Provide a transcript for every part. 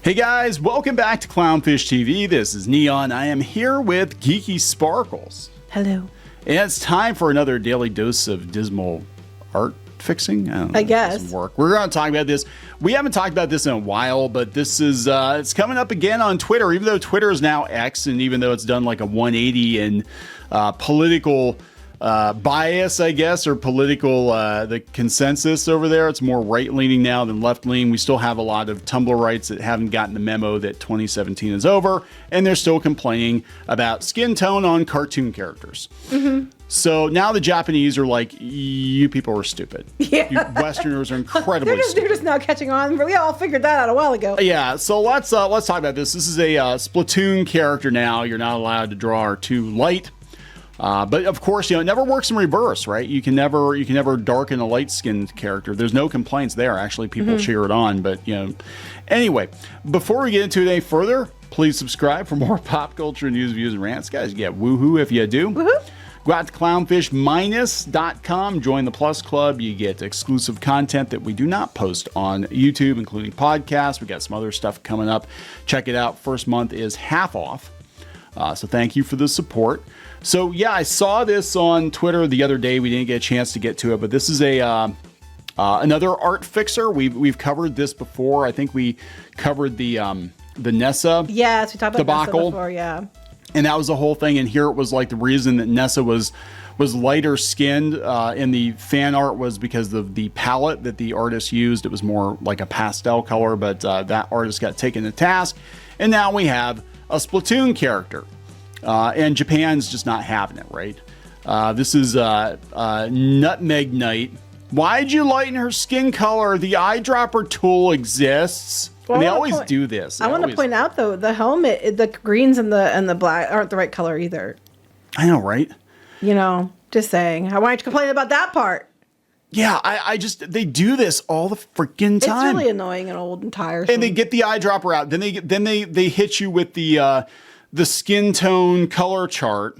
Hey guys, welcome back to Clownfish TV. This is Neon. I am here with Geeky Sparkles. Hello. And it's time for another daily dose of dismal art fixing. I guess. Work. We're going to talk about this. We haven't talked about this in a while, but this is it's coming up again on Twitter. Even though Twitter is now X, and even though it's done like a 180 in political bias, I guess, or political the consensus over there, it's more right-leaning now than left-leaning. We still have a lot of Tumblrites that haven't gotten the memo that 2017 is over, and they're still complaining about skin tone on cartoon characters. Mm-hmm. So now the Japanese are like, you people are stupid. Yeah. You Westerners are incredibly stupid. They're just now catching on. We all figured that out a while ago. Yeah, so let's talk about this. This is a Splatoon character now. You're not allowed to draw or too light. But of course, it never works in reverse, right? You can never darken a light-skinned character. There's no complaints there. Actually, people cheer it on. But anyway, before we get into it any further, please subscribe for more pop culture news, views, and rants. Guys, get woohoo if you do. Woohoo! Go out to clownfish-.com, join the Plus Club. You get exclusive content that we do not post on YouTube, including podcasts. We got some other stuff coming up. Check it out. First month is half off. So thank you for the support. So yeah, I saw this on Twitter the other day. We didn't get a chance to get to it, but this is a another art fixer. We've covered this before. I think we covered the Nessa. Yes, we talked about debacle Nessa before. Yeah. And that was the whole thing. And here it was like the reason that Nessa was lighter skinned in the fan art was because of the palette that the artist used. It was more like a pastel color, but that artist got taken to task. And now we have a Splatoon character. And Japan's just not having it, right? This is Nutmeg Knight. Why'd you lighten her skin color? The eyedropper tool exists. Well, and they always do this. I want to point out, though, the helmet, the greens and the black aren't the right color either. I know, right? Just saying. Why aren't you complaining about that part? Yeah, they do this all the freaking time. It's really annoying and old and tiresome. And they get the eyedropper out. Then they hit you with the skin tone color chart.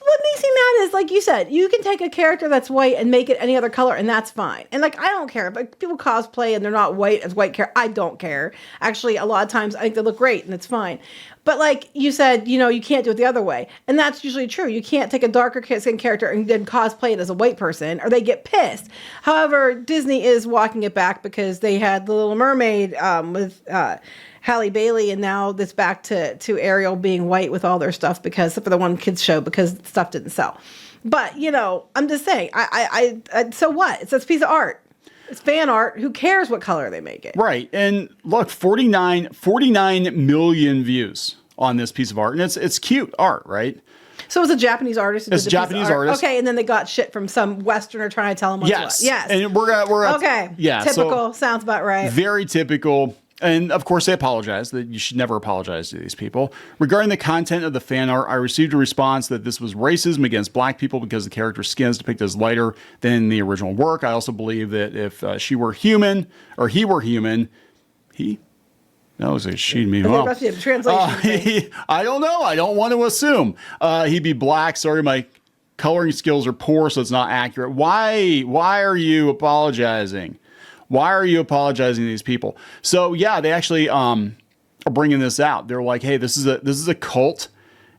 What makes me mad is, like you said, you can take a character that's white and make it any other color, and that's fine. And I don't care. But people cosplay and they're not white as white character. I don't care. Actually, a lot of times I think they look great and it's fine. But like you said, you can't do it the other way. And that's usually true. You can't take a darker skin character and then cosplay it as a white person, or they get pissed. However, Disney is walking it back because they had The Little Mermaid with Halle Bailey, and now it's back to Ariel being white with all their stuff because for the one kids show because stuff didn't sell. But I'm just saying, I so what? It's a piece of art. It's fan art. Who cares what color they make it? Right. And look, 49 million views on this piece of art, and it's cute art, right? So it's a Japanese artist. It's a Japanese artist. Okay, and then they got shit from some Westerner trying to tell them what's what. Yes. And we're okay. Yeah. Typical. Sounds about right. Very typical. And of course, they apologize. That you should never apologize to these people. Regarding the content of the fan art, I received a response that this was racism against black people because the character's skin is depicted as lighter than the original work. I also believe that if she were human, or he were human, that was a she, me, well. Translation. I don't know. I don't want to assume. He'd be black. Sorry, my coloring skills are poor, so it's not accurate. Why are you apologizing? Why are you apologizing to these people? So yeah, they actually are bringing this out. They're like, hey, this is a cult,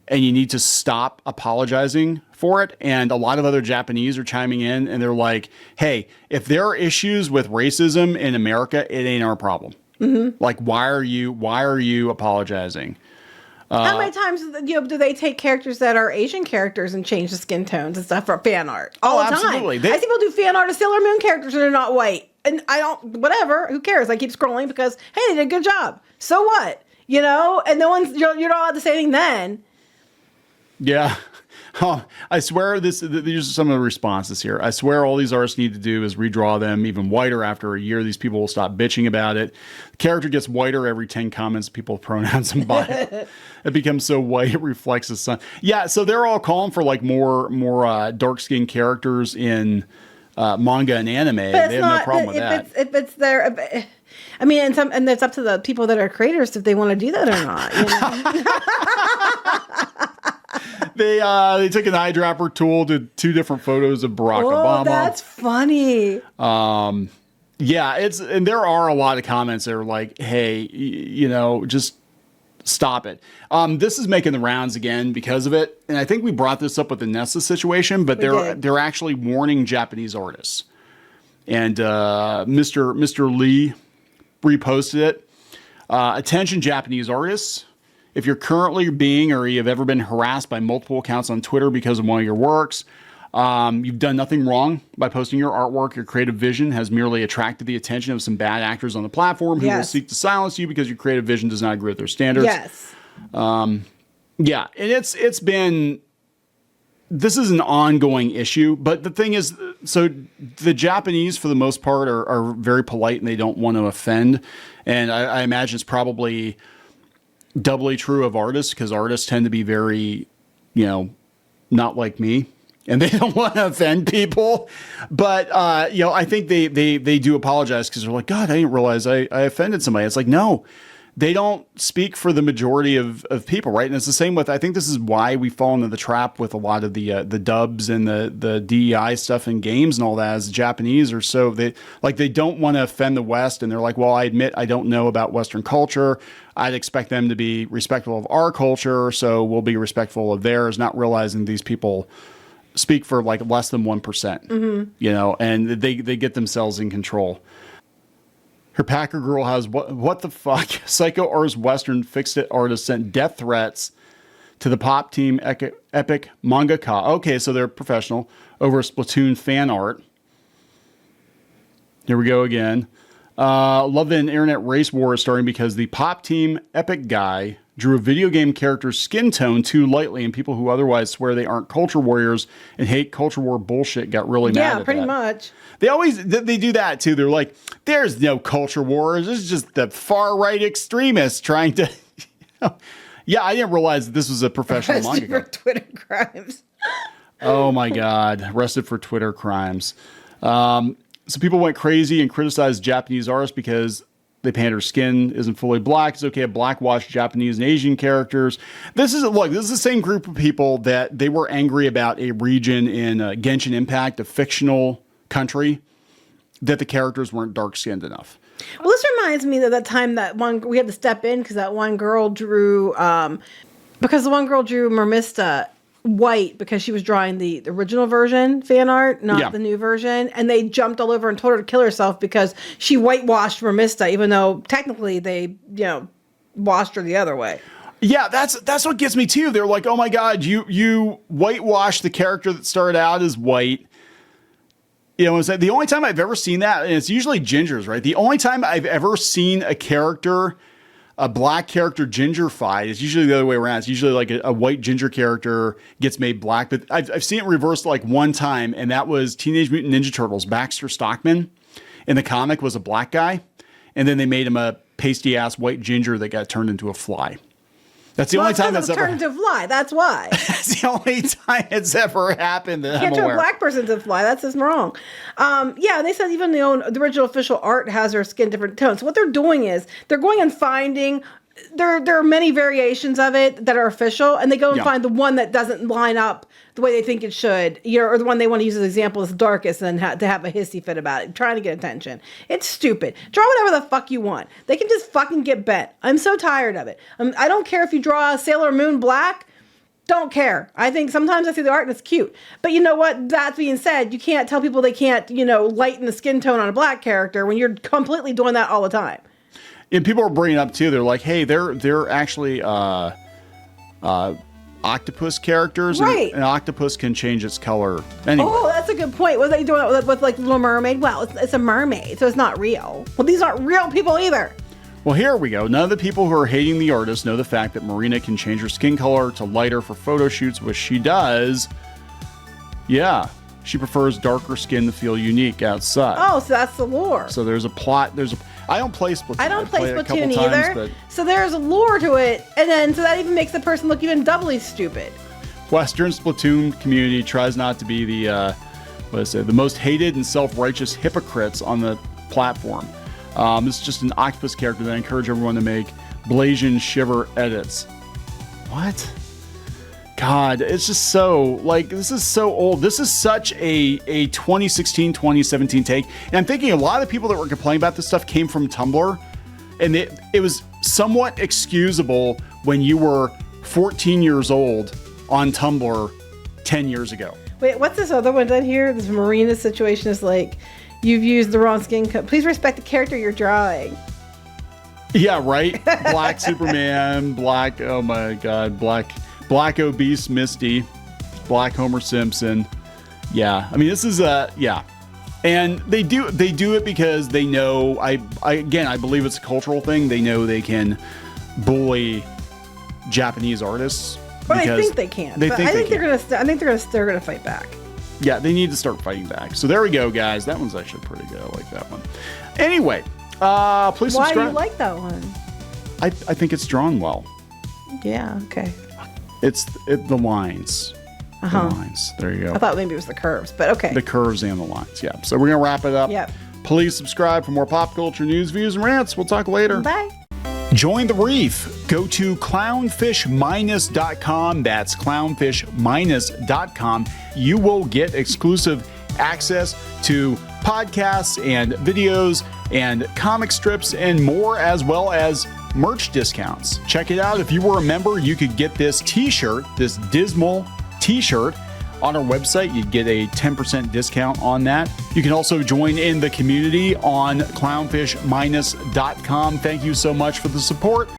and you need to stop apologizing for it. And a lot of other Japanese are chiming in, and they're like, hey, if there are issues with racism in America, it ain't our problem. Mm-hmm. Like, why are you apologizing? How many times do they take characters that are Asian characters and change the skin tones and stuff for fan art? All the absolutely. time. I see people do fan art of Sailor Moon characters and they're not white. And whatever, who cares? I keep scrolling because, hey, they did a good job. So what? And no one's, you're not allowed to say anything then. Yeah. Oh, I swear these are some of the responses here. I swear all these artists need to do is redraw them even whiter after a year. These people will stop bitching about it. The character gets whiter every 10 comments, people pronouns and bio. It becomes so white it reflects the sun. Yeah, so they're all calling for like more dark-skinned characters in manga and anime. They have no problem with that. If it's there, I mean, and it's up to the people that are creators if they want to do that or not. They took an eyedropper tool, did 2 different photos of Barack Obama. Oh, that's funny. Yeah, and there are a lot of comments that are like, hey, just stop it. This is making the rounds again because of it. And I think we brought this up with the Nessa situation, but they're actually warning Japanese artists. And Mr. Lee reposted it. Attention, Japanese artists. If you're currently being or you've ever been harassed by multiple accounts on Twitter because of one of your works, you've done nothing wrong by posting your artwork. Your creative vision has merely attracted the attention of some bad actors on the platform who will seek to silence you because your creative vision does not agree with their standards. Yes. Yeah, and this is an ongoing issue, but the thing is, so the Japanese, for the most part, are very polite and they don't want to offend. And I imagine it's probably doubly true of artists because artists tend to be very, not like me. And they don't want to offend people. But, I think they do apologize because they're like, God, I didn't realize I offended somebody. It's like, no, they don't speak for the majority of people, right? And it's the same with, I think this is why we fall into the trap with a lot of the dubs and the DEI stuff in games and all that, as the Japanese are so, they don't want to offend the West. And they're like, well, I admit I don't know about Western culture. I'd expect them to be respectful of our culture, so we'll be respectful of theirs, not realizing these people speak for like less than 1%, and they get themselves in control. Her Packer girl has what the fuck? Psycho Artist Western Fixed It artist sent death threats to the pop team Epic Mangaka. Okay, so they're professional over Splatoon fan art. Here we go again. Love the internet race war is starting because the pop team Epic guy drew a video game character's skin tone too lightly, and people who otherwise swear they aren't culture warriors and hate culture war bullshit got really mad at that. Yeah, pretty much. They do that too. They're like, there's no culture wars. This is just the far right extremists trying to. Yeah, I didn't realize that this was a professional manga. For Twitter crimes. Oh my God, arrested for Twitter crimes. So people went crazy and criticized Japanese artists because they paint her skin isn't fully black. It's okay to blackwash Japanese and Asian characters. This is the same group of people that they were angry about a region in Genshin Impact, a fictional country, that the characters weren't dark skinned enough. Well, this reminds me of that time that we had to step in because that one girl drew, Mermista white because she was drawing the original version fan art, not the new version, and they jumped all over and told her to kill herself because she whitewashed Mermista, even though technically they washed her the other way. Yeah, that's what gets me too. They're like, oh my God, you whitewashed the character that started out as white. The only time I've ever seen that, and it's usually gingers, right? The only time I've ever seen a black character gingerfied, is usually the other way around. It's usually like a white ginger character gets made black. But I've seen it reversed like one time, and that was Teenage Mutant Ninja Turtles. Baxter Stockman in the comic was a black guy, and then they made him a pasty-ass white ginger that got turned into a fly. That's the only time that's ever turned into a fly. That's why. That's the only time it's ever happened that can't I'm aware. Turn a black person into a fly. That's just wrong. They said even the original official art has her skin different tones. So what they're doing is they're going and finding. There are many variations of it that are official, and they go and find the one that doesn't line up the way they think it should, or the one they want to use as an example is darkest, and to have a hissy fit about it, trying to get attention. It's stupid. Draw whatever the fuck you want. They can just fucking get bent. I'm so tired of it. I don't care if you draw a Sailor Moon black. Don't care. I think sometimes I see the art and it's cute. But you know what? That being said, you can't tell people they can't, lighten the skin tone on a black character when you're completely doing that all the time. And people are bringing up too. They're like, "Hey, they're actually octopus characters, right? And an octopus can change its color." Anyway. Oh, that's a good point. Was they doing it with like Little Mermaid? Well, it's a mermaid, so it's not real. Well, these aren't real people either. Well, here we go. None of the people who are hating the artist know the fact that Marina can change her skin color to lighter for photo shoots, which she does. Yeah, she prefers darker skin to feel unique outside. Oh, so that's the lore. So there's a plot. I don't play Splatoon. I don't play Splatoon either. So there's a lore to it, and then so that even makes the person look even doubly stupid. Western Splatoon community tries not to be the most hated and self-righteous hypocrites on the platform. It's just an octopus character that I encourage everyone to make Blasian Shiver edits. What? God, it's just so, like, this is so old. This is such a 2016, 2017 take. And I'm thinking a lot of the people that were complaining about this stuff came from Tumblr. And it was somewhat excusable when you were 14 years old on Tumblr 10 years ago. Wait, what's this other one down here? This Marina situation is like, you've used the wrong skin color. Please respect the character you're drawing. Yeah, right? Black Superman, black, oh my God, black obese Misty, black Homer Simpson. Yeah, I mean, this is yeah. And they do it because they know, I believe it's a cultural thing. They know they can bully Japanese artists. But I think they can. I think they're gonna fight back. Yeah, they need to start fighting back. So there we go, guys. That one's actually pretty good. I like that one. Anyway, please subscribe. Why do you like that one? I think it's drawn well. Yeah. Okay. It's the lines. Uh-huh. The lines. There you go. I thought maybe it was the curves, but okay. The curves and the lines. Yeah. So we're gonna wrap it up. Yep. Please subscribe for more pop culture news, views, and rants. We'll talk later. Bye. Join the reef. Go to clownfish-.com. That's clownfish-.com. You will get exclusive access to podcasts and videos and comic strips and more, as well as merch discounts. Check it out. If you were a member, you could get this t-shirt, this dismal t-shirt on our website. You'd get a 10% discount on that. You can also join in the community on clownfish-.com. Thank you so much for the support.